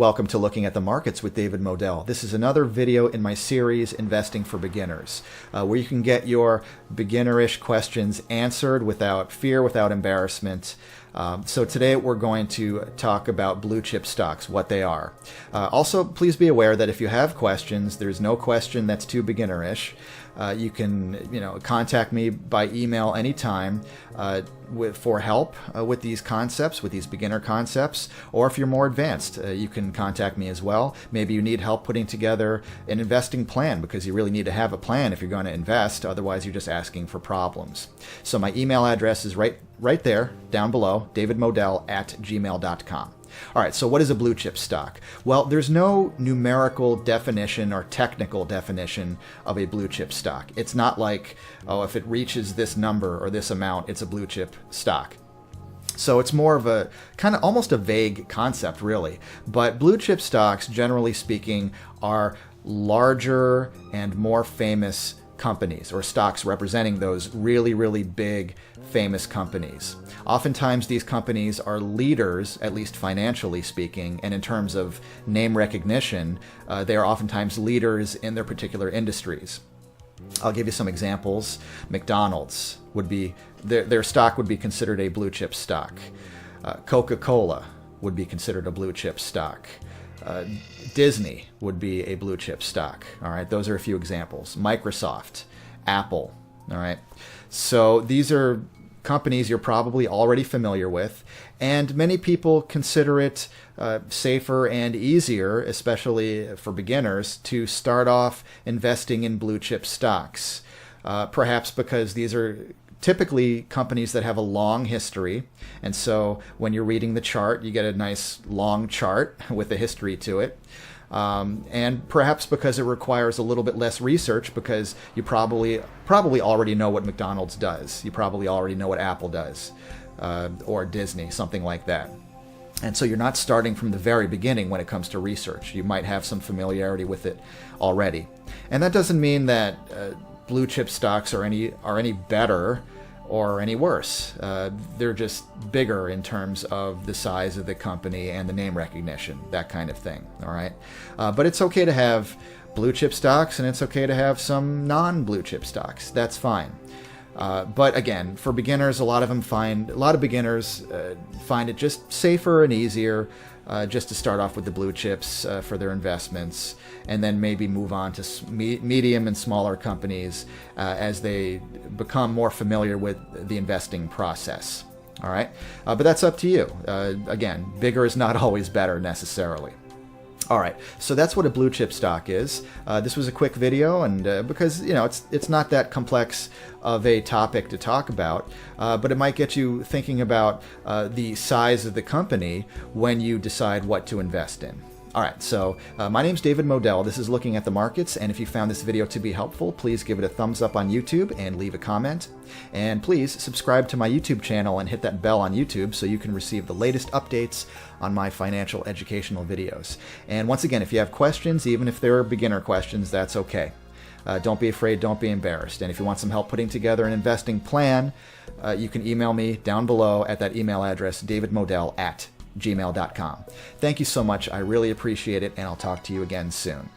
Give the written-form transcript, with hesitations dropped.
Welcome to Looking at the Markets with David Modell. This is another video in my series, Investing for Beginners, where you can get your beginnerish questions answered without fear, without embarrassment. So today we're going to talk about blue chip stocks, what they are. Also, please be aware that if you have questions, there's no question that's too beginnerish. You can, contact me by email anytime for help with these concepts, with these beginner concepts. Or if you're more advanced, you can contact me as well. Maybe you need help putting together an investing plan because you really need to have a plan if you're going to invest. Otherwise, you're just asking for problems. So my email address is right there, down below, davidmodell@gmail.com. All right, so what is a blue chip stock? Well, there's no numerical definition or technical definition of a blue chip stock. It's not like, oh, if it reaches this number or this amount, it's a blue chip stock. So it's more of a kind of almost a vague concept, really. But blue chip stocks, generally speaking, are larger and more famous companies or stocks representing those really, really big, famous companies. Oftentimes, these companies are leaders, at least financially speaking, and in terms of name recognition, they are oftentimes leaders in their particular industries. I'll give you some examples. McDonald's would be, their stock would be considered a blue chip stock. Coca-Cola would be considered a blue chip stock. Disney would be a blue chip stock. All right, those are a few examples. Microsoft, Apple. All right, so these are companies you're probably already familiar with, and many people consider it safer and easier, especially for beginners, to start off investing in blue chip stocks. Perhaps because these are typically companies that have a long history, and so when you're reading the chart, you get a nice long chart with a history to it. And perhaps because it requires a little bit less research, because you probably already know what McDonald's does. You probably already know what Apple does, or Disney, something like that. And so you're not starting from the very beginning when it comes to research. You might have some familiarity with it already. And that doesn't mean that blue chip stocks are any better or any worse. They're just bigger in terms of the size of the company and the name recognition, that kind of thing. All right, but it's okay to have blue chip stocks, and it's okay to have some non-blue chip stocks. That's fine. But again, for beginners, a lot of beginners find it just safer and easier just to start off with the blue chips for their investments, and then maybe move on to medium and smaller companies as they become more familiar with the investing process. All right, but that's up to you. Again, bigger is not always better necessarily. All right, so that's what a blue chip stock is. This was a quick video, and because it's not that complex of a topic to talk about, but it might get you thinking about the size of the company when you decide what to invest in. All right, so my name's David Modell. This is Looking at the Markets, and if you found this video to be helpful, please give it a thumbs up on YouTube and leave a comment. And please subscribe to my YouTube channel and hit that bell on YouTube so you can receive the latest updates on my financial educational videos. And once again, if you have questions, even if they're beginner questions, that's okay. Don't be afraid, don't be embarrassed. And if you want some help putting together an investing plan, you can email me down below at that email address, davidmodell@gmail.com. Thank you so much. I really appreciate it, and I'll talk to you again soon.